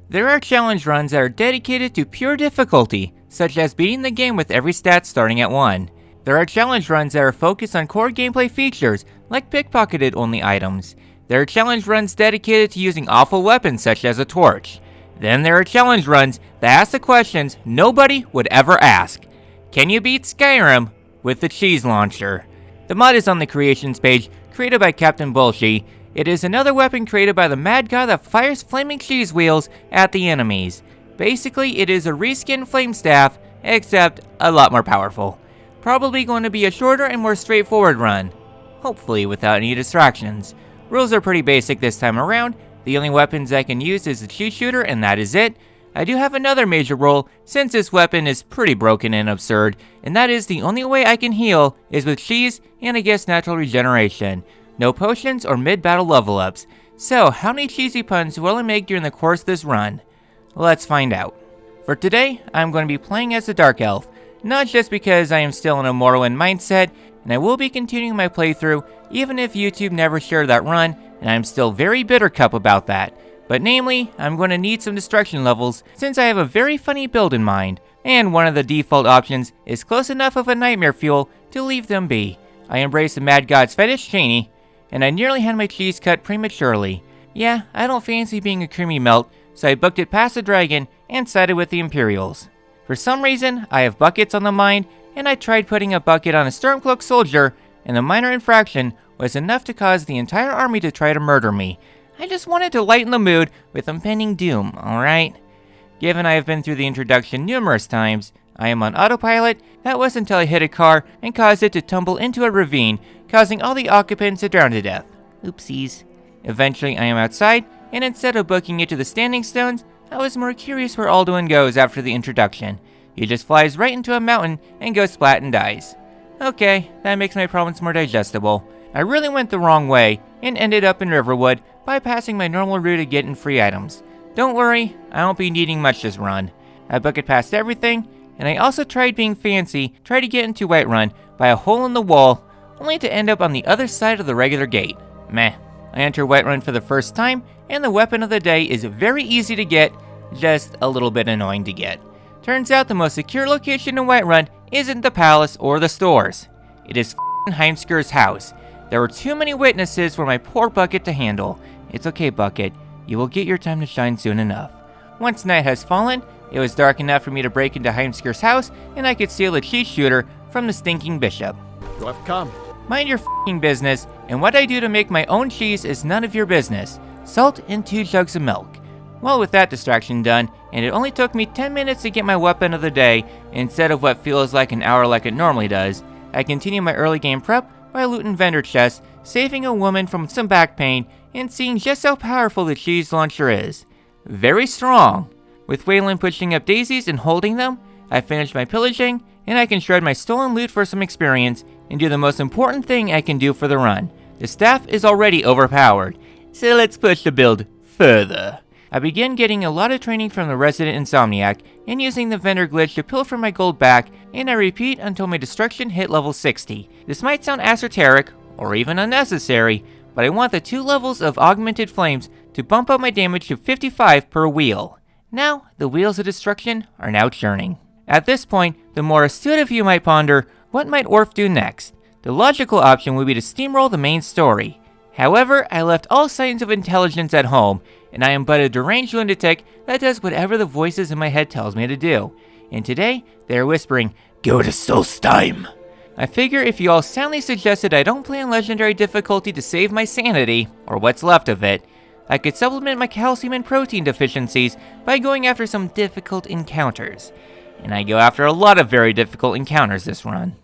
There are challenge runs that are dedicated to pure difficulty, such as beating the game with every stat starting at 1. There are challenge runs that are focused on core gameplay features, like pickpocketed only items. There are challenge runs dedicated to using awful weapons such as a torch. Then there are challenge runs that ask the questions nobody would ever ask. Can you beat Skyrim with the cheese launcher? The mod is on the creations page, created by Captain Bolshi. It is another weapon created by the mad god that fires flaming cheese wheels at the enemies. Basically, it is a reskinned flame staff, except a lot more powerful. Probably going to be a shorter and more straightforward run. Hopefully without any distractions. Rules are pretty basic this time around. The only weapons I can use is the cheese shooter, and that is it. I do have another major rule, since this weapon is pretty broken and absurd, and that is the only way I can heal is with cheese and I guess natural regeneration. No potions or mid-battle level ups. So, how many cheesy puns will I make during the course of this run? Let's find out. For today, I'm going to be playing as the Dark Elf, not just because I am still in a Morrowind mindset, and I will be continuing my playthrough even if YouTube never shared that run, and I'm still very bittercup about that. But namely, I'm going to need some destruction levels since I have a very funny build in mind, and one of the default options is close enough of a nightmare fuel to leave them be. I embrace the mad god's fetish, Cheney, and I nearly had my cheese cut prematurely. Yeah, I don't fancy being a creamy melt, so I booked it past the dragon and sided with the Imperials. For some reason, I have buckets on the mind, and I tried putting a bucket on a Stormcloak soldier, and the minor infraction was enough to cause the entire army to try to murder me. I just wanted to lighten the mood with impending doom, alright? Given I have been through the introduction numerous times, I am on autopilot. That was until I hit a car and caused it to tumble into a ravine, causing all the occupants to drown to death. Oopsies. Eventually I am outside, and instead of booking it to the standing stones, I was more curious where Alduin goes after the introduction. He just flies right into a mountain and goes splat and dies. Okay, that makes my problems more digestible. I really went the wrong way and ended up in Riverwood, bypassing my normal route of getting free items. Don't worry, I won't be needing much this run. I bucket past everything, and I also tried being fancy, tried to get into Whiterun by a hole in the wall, only to end up on the other side of the regular gate. Meh. I enter Whiterun for the first time, and the weapon of the day is very easy to get, just a little bit annoying to get. Turns out the most secure location in Whiterun isn't the palace or the stores. It is Heimskir's house. There were too many witnesses for my poor bucket to handle. It's okay, bucket. You will get your time to shine soon enough. Once night has fallen, it was dark enough for me to break into Heimskir's house, and I could steal a cheese shooter from the stinking bishop. You have come. Mind your f***ing business, and what I do to make my own cheese is none of your business. Salt and 2 jugs of milk. Well, with that distraction done, and it only took me 10 minutes to get my weapon of the day, instead of what feels like an hour like it normally does, I continue my early game prep by looting vendor chests, saving a woman from some back pain, and seeing just how powerful the cheese launcher is. Very strong. With Waylon pushing up daisies and holding them, I finish my pillaging, and I can shred my stolen loot for some experience, and do the most important thing I can do for the run. The staff is already overpowered, so let's push the build further. I begin getting a lot of training from the resident insomniac, and using the vendor glitch to pilfer my gold back, and I repeat until my destruction hit level 60. This might sound esoteric, or even unnecessary, but I want the 2 levels of augmented flames to bump up my damage to 55 per wheel. Now, the wheels of destruction are now churning. At this point, the more astute of you might ponder, what might Orph do next? The logical option would be to steamroll the main story. However, I left all signs of intelligence at home, and I am but a deranged lunatic that does whatever the voices in my head tells me to do. And today, they are whispering, "Go to Solstheim." I figure if you all soundly suggested I don't play on legendary difficulty to save my sanity, or what's left of it, I could supplement my calcium and protein deficiencies by going after some difficult encounters. And I go after a lot of very difficult encounters this run.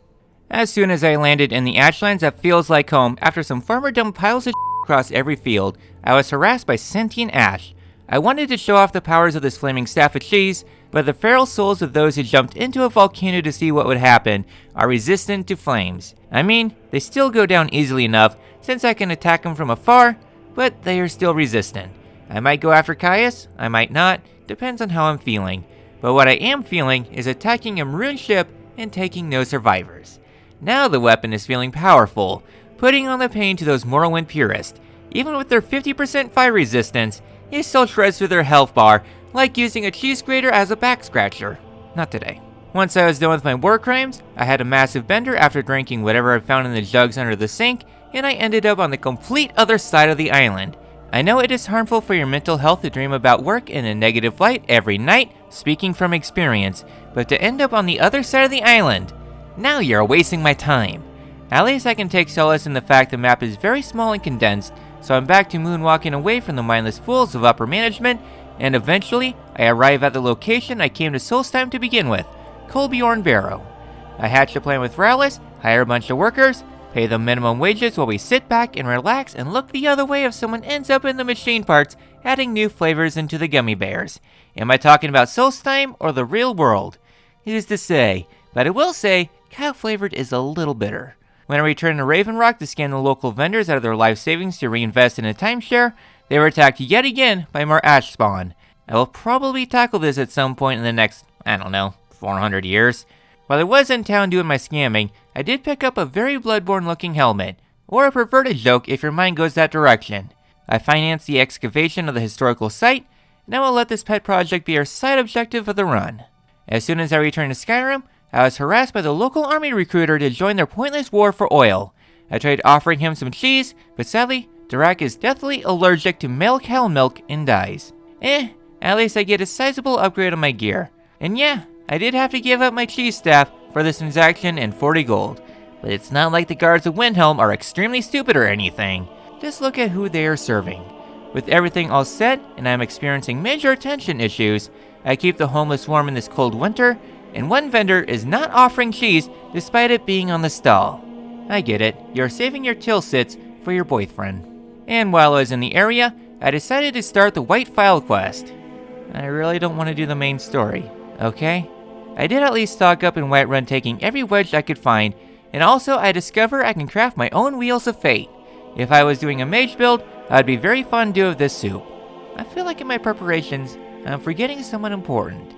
As soon as I landed in the Ashlands that feels like home after some farmer dumped piles of across every field, I was harassed by sentient ash. I wanted to show off the powers of this flaming staff of cheese, but the feral souls of those who jumped into a volcano to see what would happen are resistant to flames. I mean, they still go down easily enough since I can attack them from afar, but they are still resistant. I might go after Caius, I might not, depends on how I'm feeling. But what I am feeling is attacking a maroon ship and taking no survivors. Now the weapon is feeling powerful, putting on the pain to those Morrowind purists. Even with their 50% fire resistance, it still shreds through their health bar like using a cheese grater as a back scratcher. Not today. Once I was done with my war crimes, I had a massive bender after drinking whatever I found in the jugs under the sink, and I ended up on the complete other side of the island. I know it is harmful for your mental health to dream about work in a negative light every night, speaking from experience, but to end up on the other side of the island, now you're wasting my time. At least I can take solace in the fact the map is very small and condensed, so I'm back to moonwalking away from the mindless fools of upper management, and eventually, I arrive at the location I came to Solstheim to begin with, Barrow. I hatch a plan with Orpheolus, hire a bunch of workers, pay them minimum wages while we sit back and relax and look the other way if someone ends up in the machine parts, adding new flavors into the gummy bears. Am I talking about Solstheim or the real world? It is to say, but I will say, cow flavored is a little bitter. When I returned to Raven Rock to scan the local vendors out of their life savings to reinvest in a timeshare, they were attacked yet again by more ash spawn. I will probably tackle this at some point in the next, 400 years. While I was in town doing my scamming, I did pick up a very Bloodborne looking helmet, or a perverted joke if your mind goes that direction. I financed the excavation of the historical site, and I will let this pet project be our side objective of the run. As soon as I returned to Skyrim, I was harassed by the local army recruiter to join their pointless war for oil. I tried offering him some cheese, but sadly, Durak is deathly allergic to male cow milk and dies. At least I get a sizable upgrade on my gear. And yeah, I did have to give up my cheese staff for this transaction and 40 gold. But it's not like the guards of Windhelm are extremely stupid or anything. Just look at who they are serving. With everything all set and I'm experiencing major attention issues, I keep the homeless warm in this cold winter, and one vendor is not offering cheese despite it being on the stall. I get it, you're saving your till sits for your boyfriend. And while I was in the area, I decided to start the White File quest. I really don't want to do the main story, okay? I did at least stock up in Whiterun, taking every wedge I could find, and also I discover I can craft my own Wheels of Fate. If I was doing a mage build, I'd be very fondue of this soup. I feel like in my preparations, I'm forgetting someone important.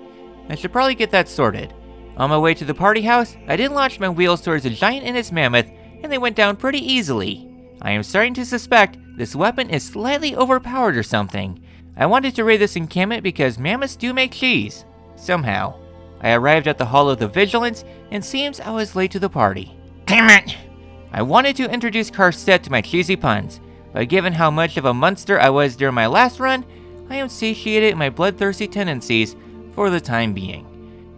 I should probably get that sorted. On my way to the party house, I did launch my wheels towards a giant and its mammoth, and they went down pretty easily. I am starting to suspect this weapon is slightly overpowered or something. I wanted to raid this encampment because mammoths do make cheese. Somehow. I arrived at the Hall of the Vigilance, and seems I was late to the party. Damn it! I wanted to introduce Karstaag to my cheesy puns, but given how much of a monster I was during my last run, I am satiated in my bloodthirsty tendencies for the time being.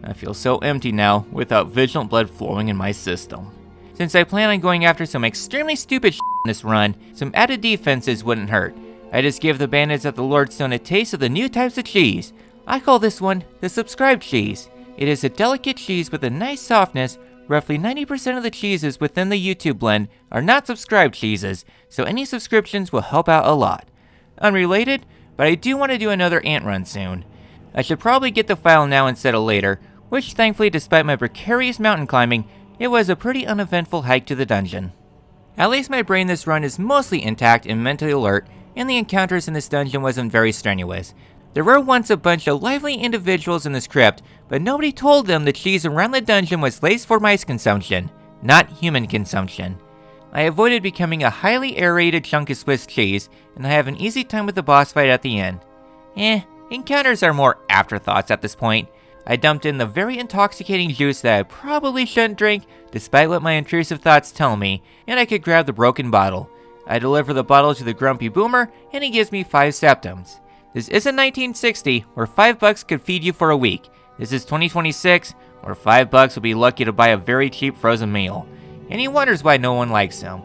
I feel so empty now, without vigilant blood flowing in my system. Since I plan on going after some extremely stupid shit in this run, some added defenses wouldn't hurt. I just give the bandits at the Lordstone a taste of the new types of cheese. I call this one the subscribed cheese. It is a delicate cheese with a nice softness. Roughly 90% of the cheeses within the YouTube blend are not subscribed cheeses, so any subscriptions will help out a lot. Unrelated, but I do want to do another ant run soon. I should probably get the file now instead of later, which thankfully, despite my precarious mountain climbing, it was a pretty uneventful hike to the dungeon. At least my brain this run is mostly intact and mentally alert, and the encounters in this dungeon wasn't very strenuous. There were once a bunch of lively individuals in this crypt, but nobody told them the cheese around the dungeon was laced for mice consumption, not human consumption. I avoided becoming a highly aerated chunk of Swiss cheese, and I have an easy time with the boss fight at the end. Encounters are more afterthoughts at this point. I dumped in the very intoxicating juice that I probably shouldn't drink, despite what my intrusive thoughts tell me, and I could grab the broken bottle. I deliver the bottle to the grumpy boomer, and he gives me 5 septums. This isn't 1960, where $5 could feed you for a week. This is 2026, where $5 will be lucky to buy a very cheap frozen meal. And he wonders why no one likes him.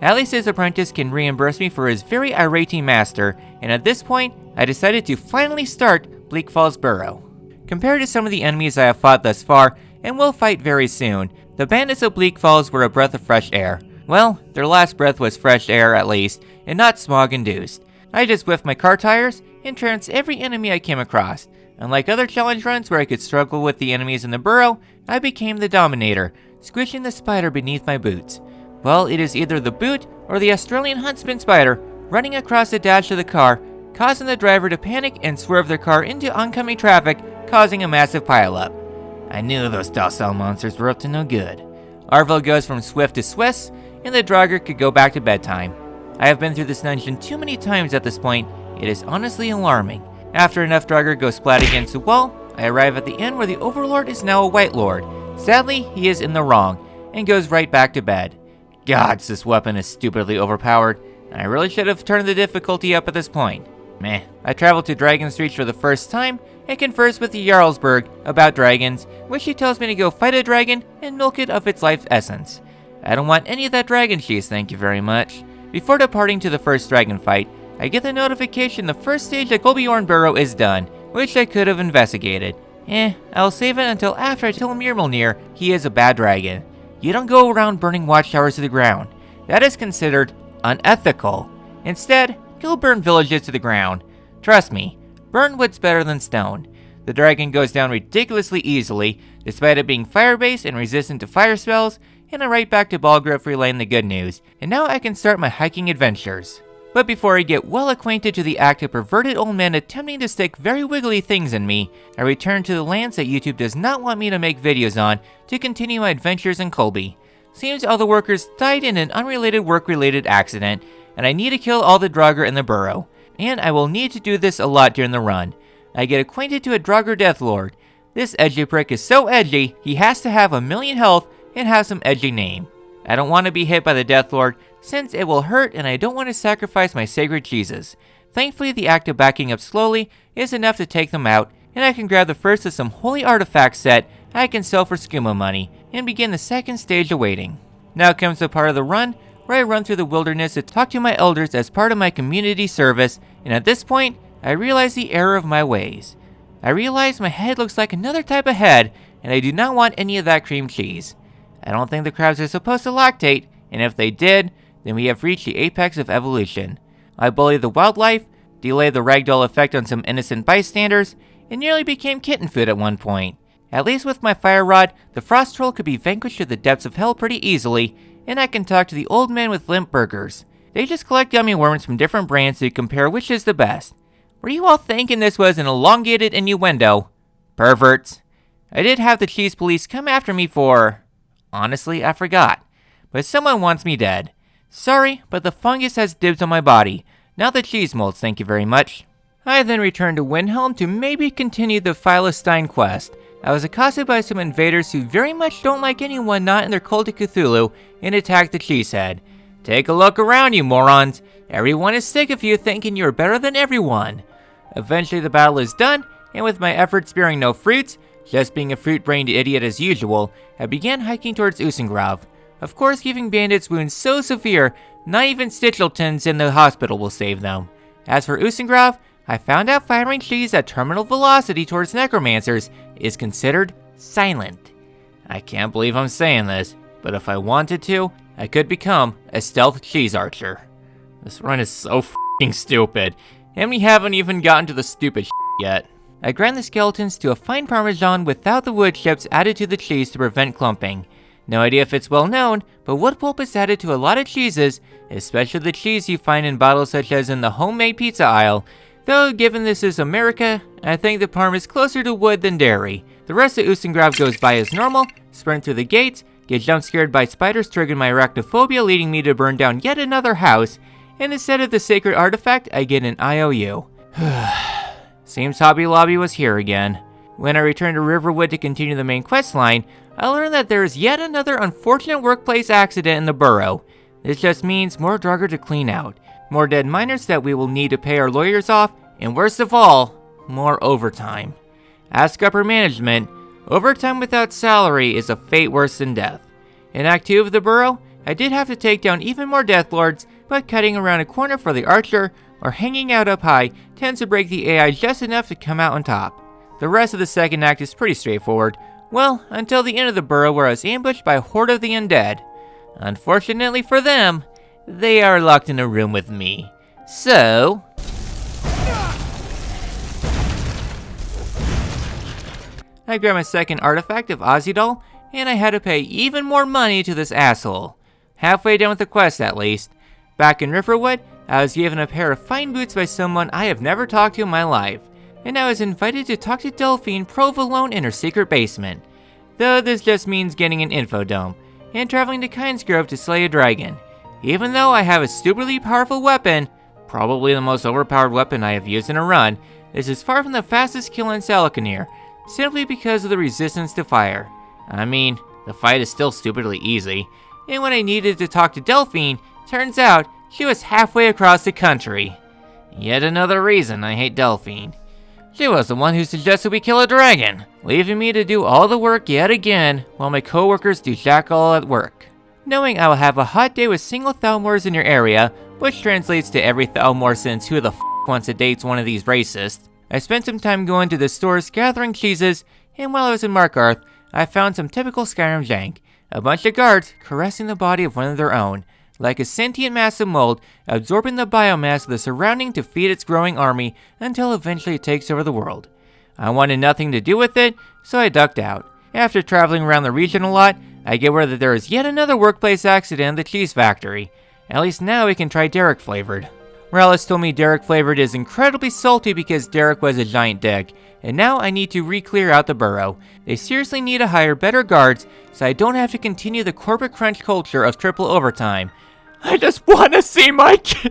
At least his apprentice can reimburse me for his very irate master, and at this point, I decided to finally start Bleak Falls Barrow. Compared to some of the enemies I have fought thus far, and will fight very soon, the bandits of Bleak Falls were a breath of fresh air. Well, their last breath was fresh air at least, and not smog-induced. I just whiffed my car tires and trounced every enemy I came across. Unlike other challenge runs where I could struggle with the enemies in the burrow, I became the dominator, squishing the spider beneath my boots. Well, it is either the boot or the Australian huntsman spider running across the dash of the car, causing the driver to panic and swerve their car into oncoming traffic, causing a massive pileup. I knew those docile monsters were up to no good. Arvel goes from swift to Swiss, and the Draugr could go back to bedtime. I have been through this dungeon too many times at this point, it is honestly alarming. After enough Draugr go splat against the wall, I arrive at the end where the Overlord is now a White Lord. Sadly, he is in the wrong, and goes right back to bed. Gods, this weapon is stupidly overpowered, and I really should have turned the difficulty up at this point. Meh. I travel to Dragon's Reach for the first time, and converse with the Jarlsberg about dragons, which she tells me to go fight a dragon and milk it of its life essence. I don't want any of that dragon cheese, thank you very much. Before departing to the first dragon fight, I get the notification the first stage at Golbjorn Barrow is done, which I could have investigated. I'll save it until after I tell Mjolnir he is a bad dragon. You don't go around burning watchtowers to the ground. That is considered unethical. Instead, go burn villages to the ground. Trust me, burn wood's better than stone. The dragon goes down ridiculously easily, despite it being fire-based and resistant to fire spells, and I'm right back to Balgrove relaying the good news, and now I can start my hiking adventures. But before I get well acquainted to the act of perverted old men attempting to stick very wiggly things in me, I return to the lands that YouTube does not want me to make videos on to continue my adventures in Colby. Seems all the workers died in an unrelated work-related accident, and I need to kill all the Draugr in the Barrow. And I will need to do this a lot during the run. I get acquainted to a Draugr Deathlord. This edgy prick is so edgy, he has to have 1,000,000 health and have some edgy name. I don't want to be hit by the Deathlord, since it will hurt and I don't want to sacrifice my sacred cheeses. Thankfully, the act of backing up slowly is enough to take them out, and I can grab the first of some holy artifact set I can sell for skooma money, and begin the second stage awaiting. Now comes the part of the run where I run through the wilderness to talk to my elders as part of my community service, and at this point, I realize the error of my ways. I realize my head looks like another type of head, and I do not want any of that cream cheese. I don't think the crabs are supposed to lactate, and if they did, then we have reached the apex of evolution. I bullied the wildlife, delayed the ragdoll effect on some innocent bystanders, and nearly became kitten food at one point. At least with my fire rod, the frost troll could be vanquished to the depths of hell pretty easily, and I can talk to the old man with limp burgers. They just collect gummy worms from different brands to compare which is the best. Were you all thinking this was an elongated innuendo? Perverts. I did have the cheese police come after me for... Honestly, I forgot. But someone wants me dead. Sorry, but the fungus has dibs on my body. Not the cheese molds, thank you very much. I then returned to Windhelm to maybe continue the Philistine quest. I was accosted by some invaders who very much don't like anyone not in their cult of Cthulhu and attacked the cheesehead. Take a look around, you morons. Everyone is sick of you thinking you're better than everyone. Eventually the battle is done, and with my efforts bearing no fruits, just being a fruit-brained idiot as usual, I began hiking towards Usengrav. Of course, giving bandits wounds so severe, not even Stitchletons in the hospital will save them. As for Usengrav, I found out firing cheese at terminal velocity towards necromancers is considered silent. I can't believe I'm saying this, but if I wanted to, I could become a stealth cheese archer. This run is so f***ing stupid, and we haven't even gotten to the stupid yet. I grind the skeletons to a fine parmesan without the wood chips added to the cheese to prevent clumping. No idea if it's well known, but wood pulp is added to a lot of cheeses, especially the cheese you find in bottles such as in the homemade pizza aisle. Though given this is America, I think the parm is closer to wood than dairy. The rest of Usengrav goes by as normal, sprint through the gates, get jump scared by spiders triggering my arachnophobia leading me to burn down yet another house, and instead of the sacred artifact, I get an IOU. Seems Hobby Lobby was here again. When I return to Riverwood to continue the main quest line, I learn that there is yet another unfortunate workplace accident in the Barrow. This just means more Draugr to clean out, more dead miners that we will need to pay our lawyers off, and worst of all, more overtime. Ask upper management, overtime without salary is a fate worse than death. In Act 2 of the Barrow, I did have to take down even more Deathlords, but cutting around a corner for the archer, or hanging out up high, tends to break the AI just enough to come out on top. The rest of the second act is pretty straightforward, well, until the end of the Barrow where I was ambushed by a horde of the undead. Unfortunately for them, they are locked in a room with me. So... I grabbed my second artifact of Ahzidal, and I had to pay even more money to this asshole. Halfway done with the quest at least. Back in Riverwood, I was given a pair of fine boots by someone I have never talked to in my life, and I was invited to talk to Delphine Provolone in her secret basement. Though this just means getting an info dump, and traveling to Kynesgrove to slay a dragon. Even though I have a stupidly powerful weapon, probably the most overpowered weapon I have used in a run, This is far from the fastest kill in Salakanir, simply because of the resistance to fire. I mean, the fight is still stupidly easy, and when I needed to talk to Delphine, turns out she was halfway across the country. Yet another reason I hate Delphine. She was the one who suggested we kill a dragon, leaving me to do all the work yet again, while my coworkers do jack all at work. Knowing I will have a hot day with single Thalmors in your area, which translates to every Thalmor since who the f wants to date one of these racists, I spent some time going to the stores gathering cheeses, and while I was in Markarth, I found some typical Skyrim jank. A bunch of guards caressing the body of one of their own, like a sentient mass of mold, absorbing the biomass of the surrounding to feed its growing army until eventually it takes over the world. I wanted nothing to do with it, so I ducked out. After traveling around the region a lot, I get word that there is yet another workplace accident at the cheese factory. At least now we can try Derek flavored. Morales told me Derek flavored is incredibly salty because Derek was a giant dick, and now I need to re-clear out the Barrow. They seriously need to hire better guards so I don't have to continue the corporate crunch culture of triple overtime. I just want to see my kids.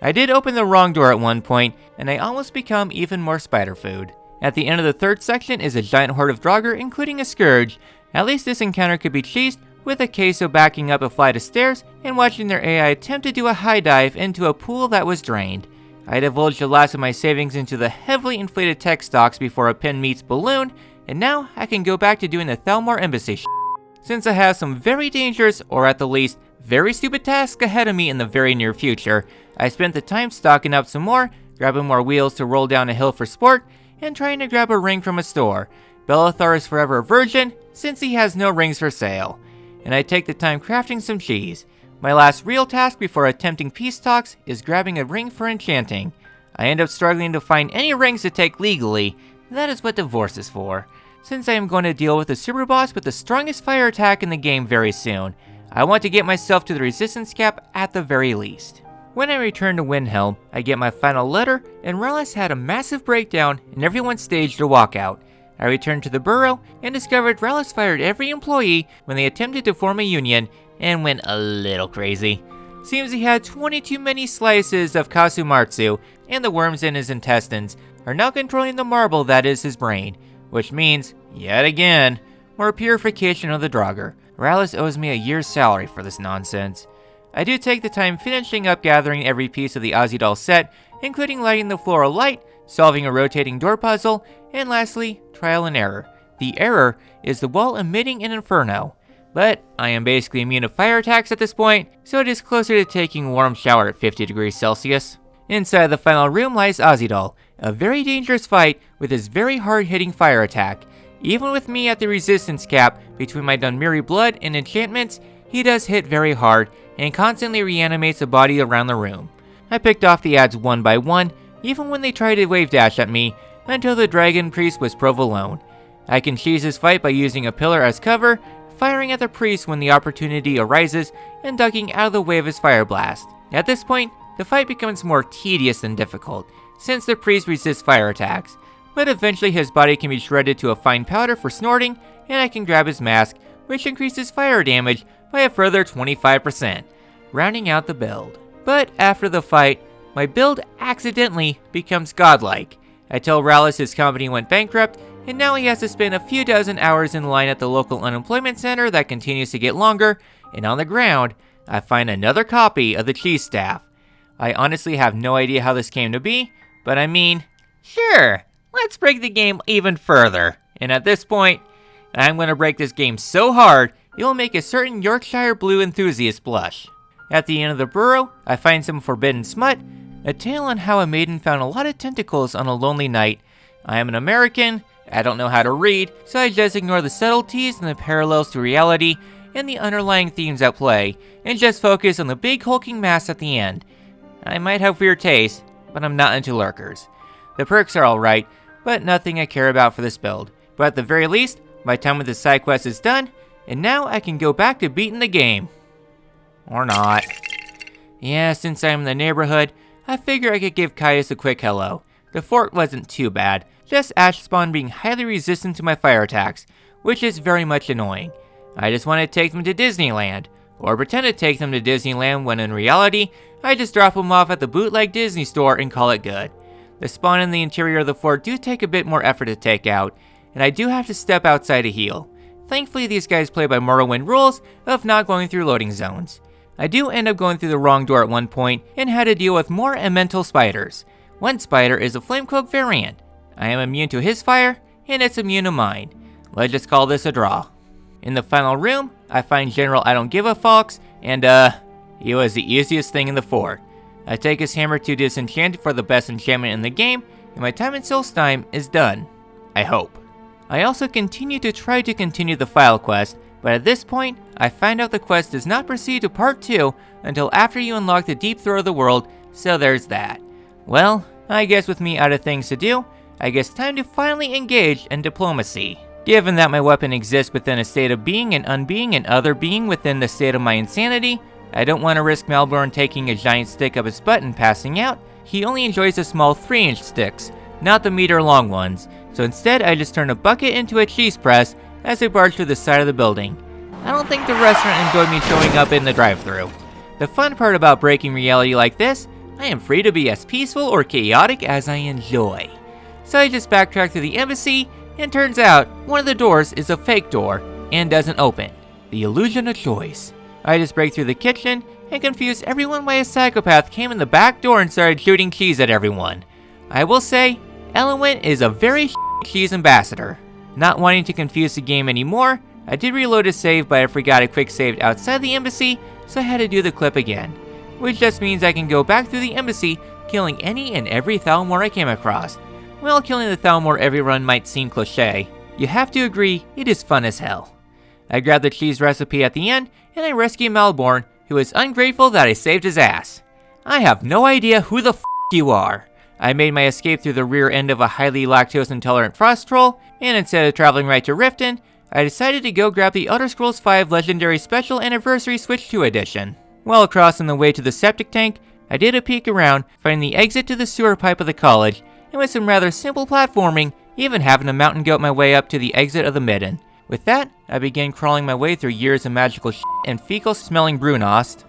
I did open the wrong door at one point, and I almost become even more spider food. At the end of the third section is a giant horde of Draugr, including a Scourge. At least this encounter could be cheesed with a case of backing up a flight of stairs and watching their AI attempt to do a high dive into a pool that was drained. I divulged the last of my savings into the heavily inflated tech stocks before a pin meets balloon, and now I can go back to doing the Thalmor embassy shit. Since I have some very dangerous, or at the least, very stupid tasks ahead of me in the very near future, I spent the time stocking up some more, grabbing more wheels to roll down a hill for sport, and trying to grab a ring from a store. Bellathar is forever a virgin, since he has no rings for sale. And I take the time crafting some cheese. My last real task before attempting peace talks is grabbing a ring for enchanting. I end up struggling to find any rings to take legally. That is what divorce is for. Since I am going to deal with the super boss with the strongest fire attack in the game very soon, I want to get myself to the resistance cap at the very least. When I return to Windhelm, I get my final letter and realize I had a massive breakdown and everyone staged a walkout. I returned to the Barrow and discovered Rallis fired every employee when they attempted to form a union and went a little crazy. Seems he had 20 too many slices of Kasumartsu, and the worms in his intestines are now controlling the marble that is his brain, which means, yet again, more purification of the Draugr. Rallis owes me a year's salary for this nonsense. I do take the time finishing up gathering every piece of the Ahzidal set, including lighting the floor alight, solving a rotating door puzzle, and lastly, trial and error. The error is the wall emitting an inferno. But I am basically immune to fire attacks at this point, so it is closer to taking a warm shower at 50 degrees Celsius. Inside the final room lies Ahzidal, a very dangerous fight with his very hard-hitting fire attack. Even with me at the resistance cap between my Dunmiri blood and enchantments, he does hit very hard and constantly reanimates the body around the room. I picked off the ads one by one, even when they tried to wave dash at me, until the dragon priest was provolone. I can cheese this fight by using a pillar as cover, firing at the priest when the opportunity arises, and ducking out of the way of his fire blast. At this point, the fight becomes more tedious than difficult, since the priest resists fire attacks, but eventually his body can be shredded to a fine powder for snorting, and I can grab his mask, which increases fire damage by a further 25%, rounding out the build. But after the fight, my build accidentally becomes godlike. I tell Rallis his company went bankrupt, and now he has to spend a few dozen hours in line at the local unemployment center that continues to get longer, and on the ground, I find another copy of the cheese staff. I honestly have no idea how this came to be, but I mean, sure, let's break the game even further. And at this point, I'm going to break this game so hard, it will make a certain Yorkshire Blue enthusiast blush. At the end of the Barrow, I find some forbidden smut, a tale on how a maiden found a lot of tentacles on a lonely night. I am an American, I don't know how to read, so I just ignore the subtleties and the parallels to reality and the underlying themes at play, and just focus on the big hulking mass at the end. I might have weird taste, but I'm not into lurkers. The perks are alright, but nothing I care about for this build. But at the very least, my time with the side quest is done, and now I can go back to beating the game. Or not. Yeah, since I'm in the neighborhood, I figure I could give Caius a quick hello. The fort wasn't too bad, just ash spawn being highly resistant to my fire attacks, which is very much annoying. I just want to take them to Disneyland, or pretend to take them to Disneyland when in reality, I just drop them off at the bootleg Disney store and call it good. The spawn and the interior of the fort do take a bit more effort to take out, and I do have to step outside to heal. Thankfully, these guys play by Morrowind rules of not going through loading zones. I do end up going through the wrong door at one point and had to deal with more elemental spiders. One spider is a Flamecloak variant. I am immune to his fire, and it's immune to mine. Let's just call this a draw. In the final room, I find General I Don't Give a Fox, and he was the easiest thing in the fort. I take his hammer to disenchant it for the best enchantment in the game, and my time in Solstheim is done. I hope. I also continue to try to continue the file quest, but at this point, I find out the quest does not proceed to part 2 until after you unlock the deep throat of the world, so there's that. Well, I guess with me out of things to do, I guess time to finally engage in diplomacy. Given that my weapon exists within a state of being and unbeing and other being within the state of my insanity, I don't want to risk Malborn taking a giant stick up his butt and passing out. He only enjoys the small 3-inch sticks, not the meter-long ones, so instead I just turn a bucket into a cheese press as I barge to the side of the building. I don't think the restaurant enjoyed me showing up in the drive-thru. The fun part about breaking reality like this, I am free to be as peaceful or chaotic as I enjoy. So I just backtrack to the embassy, and turns out one of the doors is a fake door and doesn't open. The illusion of choice. I just break through the kitchen and confuse everyone why a psychopath came in the back door and started shooting cheese at everyone. I will say, Alduin is a very cheese ambassador. Not wanting to confuse the game anymore, I did reload a save, but I forgot a quick save outside the embassy, so I had to do the clip again. Which just means I can go back through the embassy, killing any and every Thalmor I came across. While killing the Thalmor every run might seem cliche, you have to agree it is fun as hell. I grab the cheese recipe at the end, and I rescue Malborn, who is ungrateful that I saved his ass. I have no idea who the f*** you are. I made my escape through the rear end of a highly lactose-intolerant frost troll, and instead of traveling right to Riften, I decided to go grab the Elder Scrolls V Legendary Special Anniversary Switch 2 edition. While crossing the way to the septic tank, I did a peek around, finding the exit to the sewer pipe of the college, and with some rather simple platforming, even having a mountain goat my way up to the exit of the midden. With that, I began crawling my way through years of magical shit and fecal-smelling Brunost.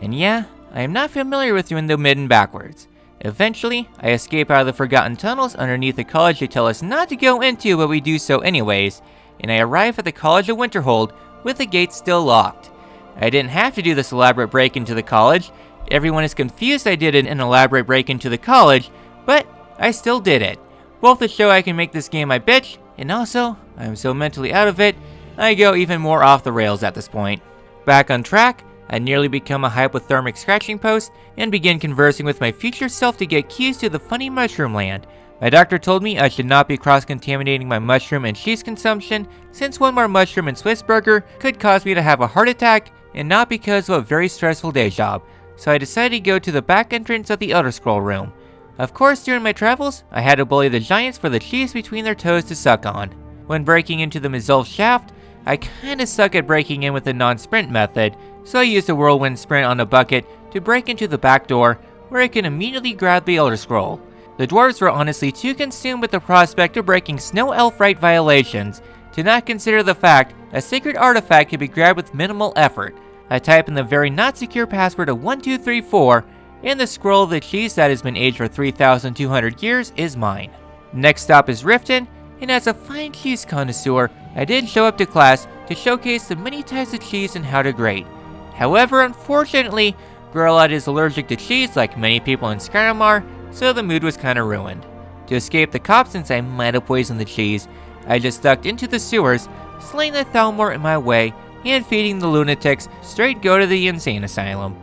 And yeah, I am not familiar with doing the midden backwards. Eventually, I escape out of the forgotten tunnels underneath the college they tell us not to go into, but we do so anyways, and I arrive at the College of Winterhold with the gates still locked. I didn't have to do this elaborate break into the college. Everyone is confused I did an elaborate break into the college, but I still did it. Both to show I can make this game my bitch, and also, I am so mentally out of it, I go even more off the rails at this point. Back on track, I nearly become a hypothermic scratching post and begin conversing with my future self to get keys to the funny mushroom land. My doctor told me I should not be cross-contaminating my mushroom and cheese consumption, since one more mushroom and Swiss burger could cause me to have a heart attack, and not because of a very stressful day job. So I decided to go to the back entrance of the Elder Scroll room. Of course, during my travels, I had to bully the giants for the cheese between their toes to suck on. When breaking into the Mizulf shaft, I kinda suck at breaking in with the non-sprint method, so I used a whirlwind sprint on a bucket to break into the back door, where I can immediately grab the Elder Scroll. The dwarves were honestly too consumed with the prospect of breaking Snow Elf right violations to not consider the fact a sacred artifact could be grabbed with minimal effort. I type in the very not secure password of 1234, and the scroll of the cheese that has been aged for 3,200 years is mine. Next stop is Riften, and as a fine cheese connoisseur, I did show up to class to showcase the many types of cheese and how to grate. However, unfortunately, Grelot is allergic to cheese like many people in Skyrim are, so the mood was kinda ruined. To escape the cops since I might have poisoned the cheese, I just ducked into the sewers, slaying the Thalmor in my way, and feeding the lunatics straight go to the insane asylum.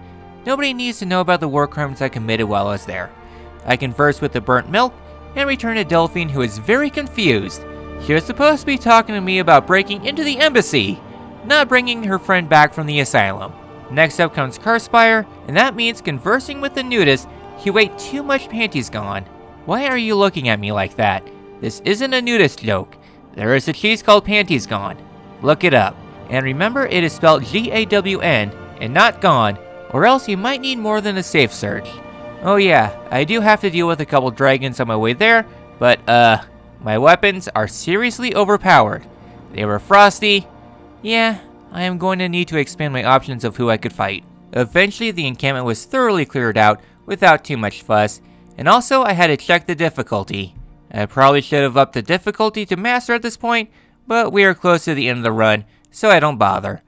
Nobody needs to know about the war crimes I committed while I was there. I conversed with the burnt milk, and returned to Delphine, who is very confused. She was supposed to be talking to me about breaking into the embassy, not bringing her friend back from the asylum. Next up comes Karstaag, and that means conversing with the nudist who ate too much panties gone. Why are you looking at me like that? This isn't a nudist joke. There is a cheese called Panties Gone. Look it up. And remember, it is spelled G-A-W-N and not gone, or else you might need more than a safe search. Oh yeah, I do have to deal with a couple dragons on my way there, but my weapons are seriously overpowered. They were frosty. Yeah, I am going to need to expand my options of who I could fight. Eventually, the encampment was thoroughly cleared out without too much fuss, and also I had to check the difficulty. I probably should have upped the difficulty to master at this point, but we are close to the end of the run, so I don't bother.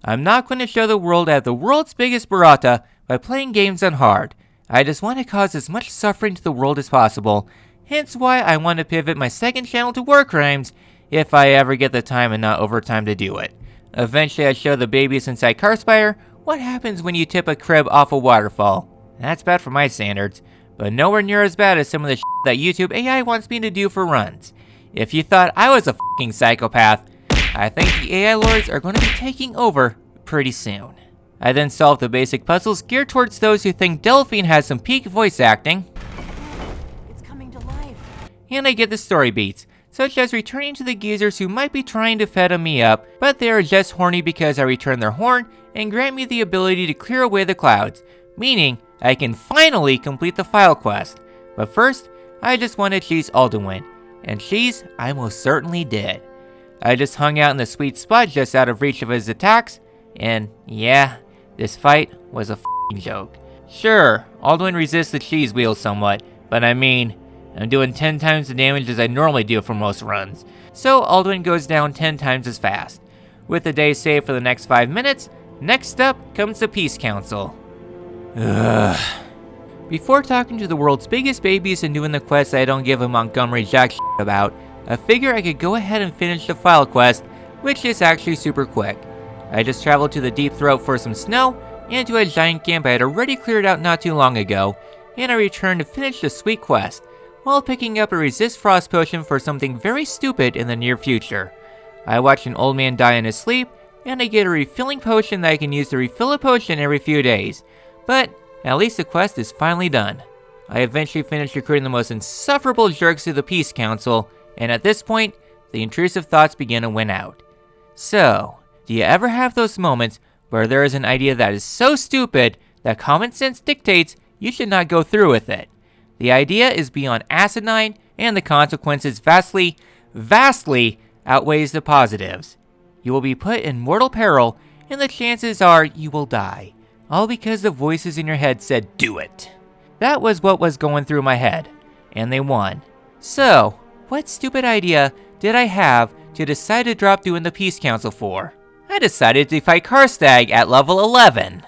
I'm not going to show the world I have the world's biggest burrata by playing games on hard. I just want to cause as much suffering to the world as possible, hence why I want to pivot my second channel to war crimes if I ever get the time and not overtime to do it. Eventually I show the babies inside Karstaag what happens when you tip a crib off a waterfall. That's bad for my standards, but nowhere near as bad as some of the shit that YouTube AI wants me to do for runs. If you thought I was a fucking psychopath, I think the AI lords are going to be taking over pretty soon. I then solve the basic puzzles geared towards those who think Delphine has some peak voice acting. It's coming to life. And I get the story beats, such as returning to the geezers who might be trying to fed me up, but they are just horny because I return their horn and grant me the ability to clear away the clouds, meaning I can finally complete the file quest. But first, I just want to cheese Alduin, and cheese I most certainly did. I just hung out in the sweet spot just out of reach of his attacks, and yeah, this fight was a f***ing joke. Sure, Alduin resists the cheese wheel somewhat, but I mean, I'm doing 10 times the damage as I normally do for most runs, so Alduin goes down 10 times as fast. With the day saved for the next 5 minutes, next up comes the Peace Council. Ugh. Before talking to the world's biggest babies and doing the quests I don't give a Montgomery Jack shit about, I figure I could go ahead and finish the file quest, which is actually super quick. I just traveled to the Deep Throat for some snow, and to a giant camp I had already cleared out not too long ago, and I returned to finish the sweet quest, while picking up a resist frost potion for something very stupid in the near future. I watch an old man die in his sleep, and I get a refilling potion that I can use to refill a potion every few days, but at least the quest is finally done. I eventually finished recruiting the most insufferable jerks to the Peace Council, and at this point, the intrusive thoughts begin to win out. So, do you ever have those moments where there is an idea that is so stupid that common sense dictates you should not go through with it? The idea is beyond asinine, and the consequences vastly outweighs the positives. You will be put in mortal peril, and the chances are you will die. All because the voices in your head said, do it. That was what was going through my head, and they won. So, what stupid idea did I have to decide to drop doing the Peace Council for? I decided to fight Karstaag at level 11.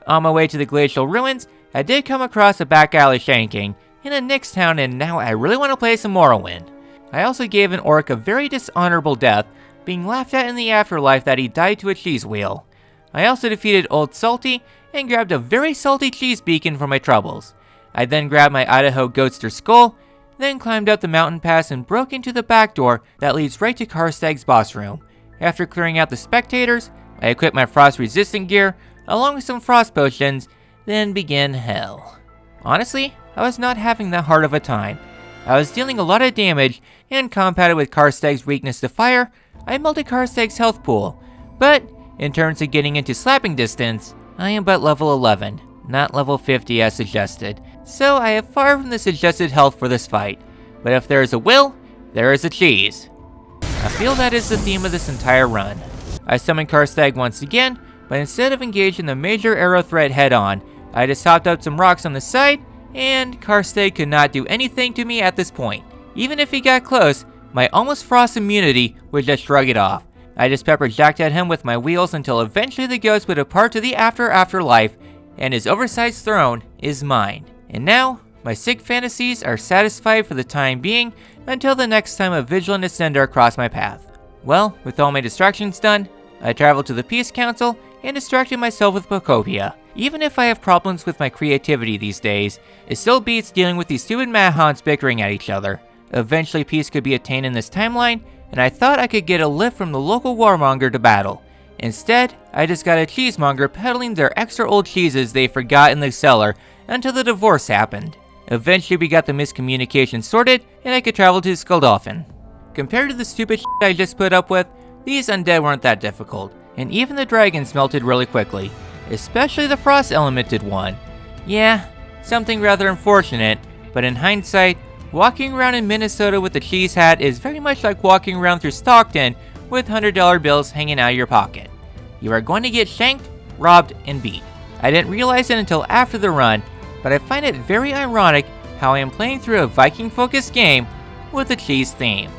On my way to the glacial ruins, I did come across a back alley shanking in a Nix town, and now I really want to play some Morrowind. I also gave an orc a very dishonorable death, being laughed at in the afterlife that he died to a cheese wheel. I also defeated Old Salty and grabbed a very salty cheese beacon for my troubles. I then grabbed my Idaho Goatster skull, then climbed up the mountain pass and broke into the back door that leads right to Karstaag's boss room. After clearing out the spectators, I equipped my frost resistant gear along with some frost potions, then began hell. Honestly, I was not having that hard of a time. I was dealing a lot of damage, and compounded with Karstaag's weakness to fire, I melted Karstaag's health pool. But in terms of getting into slapping distance, I am but level 11, not level 50 as suggested, so I have far from the suggested health for this fight. But if there is a will, there is a cheese. I feel that is the theme of this entire run. I summoned Karstaag once again, but instead of engaging the major arrow threat head on, I just hopped up some rocks on the side, and Karstaag could not do anything to me at this point. Even if he got close, my almost frost immunity would just shrug it off. I just pepper jacked at him with my wheels until eventually the ghost would depart to the afterlife, and his oversized throne is mine. And now, my sick fantasies are satisfied for the time being until the next time a vigilant ascender crossed my path. Well, with all my distractions done, I traveled to the Peace Council and distracted myself with Pocopia. Even if I have problems with my creativity these days, it still beats dealing with these stupid Mahans bickering at each other. Eventually peace could be attained in this timeline, and I thought I could get a lift from the local warmonger to battle. Instead, I just got a cheesemonger peddling their extra old cheeses they forgot in the cellar until the divorce happened. Eventually we got the miscommunication sorted, and I could travel to Skuldolphin. Compared to the stupid shit I just put up with, these undead weren't that difficult, and even the dragons melted really quickly, especially the frost elemented one. Yeah, something rather unfortunate, but in hindsight, walking around in Minnesota with a cheese hat is very much like walking around through Stockton with $100 bills hanging out of your pocket. you are going to get shanked, robbed, and beat. I didn't realize it until after the run, but I find it very ironic how I am playing through a Viking-focused game with a cheese theme.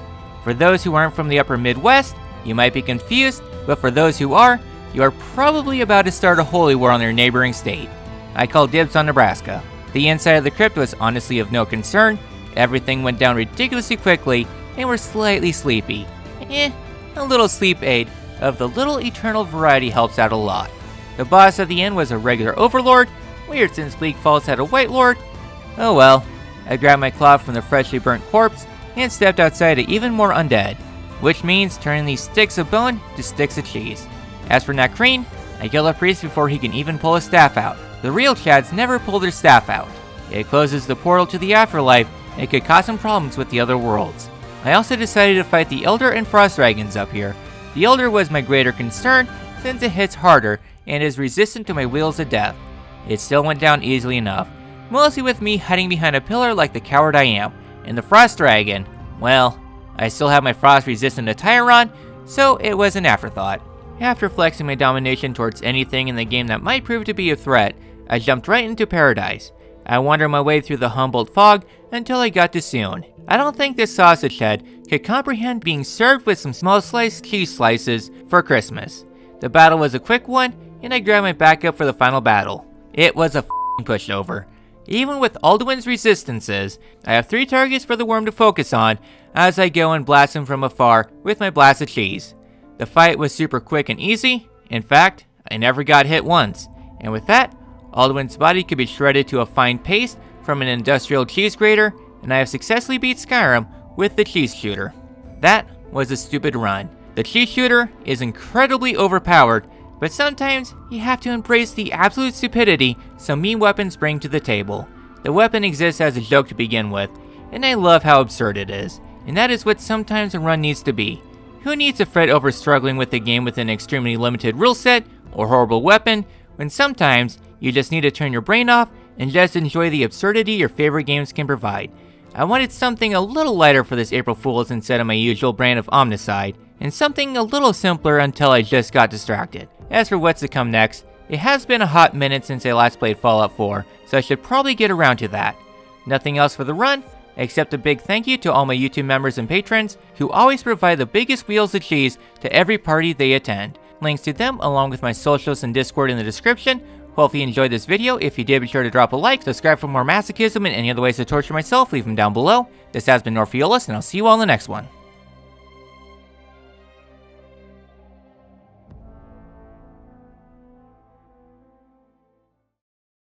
For those who aren't from the upper Midwest, you might be confused, but for those who are, you are probably about to start a holy war on your neighboring state. I call dibs on Nebraska. The inside of the crypt was honestly of no concern, everything went down ridiculously quickly, and we're slightly sleepy. A little sleep aid of the little eternal variety helps out a lot. The boss at the end was a regular overlord, weird since Bleak Falls had a white lord. Oh well. I grabbed my claw from the freshly burnt corpse and stepped outside to even more undead, which means turning these sticks of bone to sticks of cheese. As for Nakreen, I kill a priest before he can even pull his staff out. The real Chads never pull their staff out. It closes the portal to the afterlife and it could cause some problems with the other worlds. I also decided to fight the Elder and Frost Dragons up here. The Elder was my greater concern since it hits harder and is resistant to my wheels of death. It still went down easily enough, mostly with me hiding behind a pillar like the coward I am. And the Frost Dragon, well, I still have my frost resistant attire on, so it was an afterthought. After flexing my domination towards anything in the game that might prove to be a threat, I jumped right into paradise. I wandered my way through the Humboldt fog until I got to Soon. I don't think this sausage head could comprehend being served with some small sliced cheese slices for Christmas. The battle was a quick one, and I grabbed my backup for the final battle. It was a pushover. Even with Alduin's resistances, I have 3 targets for the worm to focus on as I go and blast him from afar with my blast of cheese. The fight was super quick and easy. In fact, I never got hit once. And with that, Alduin's body could be shredded to a fine paste from an industrial cheese grater, and I have successfully beat Skyrim with the cheese shooter. That was a stupid run. The cheese shooter is incredibly overpowered, but sometimes you have to embrace the absolute stupidity some mean weapons bring to the table. The weapon exists as a joke to begin with, and I love how absurd it is. And that is what sometimes a run needs to be. Who needs to fret over struggling with a game with an extremely limited rule set or horrible weapon, when sometimes you just need to turn your brain off and just enjoy the absurdity your favorite games can provide. I wanted something a little lighter for this April Fool's instead of my usual brand of Omnicide, and something a little simpler until I just got distracted. As for what's to come next, it has been a hot minute since I last played Fallout 4, so I should probably get around to that. Nothing else for the run, except a big thank you to all my YouTube members and patrons who always provide the biggest wheels of cheese to every party they attend. Links to them along with my socials and Discord in the description. Hopefully you enjoyed this video. If you did, be sure to drop a like, subscribe for more masochism and any other ways to torture myself, leave them down below. This has been Orpheolus, and I'll see you all in the next one.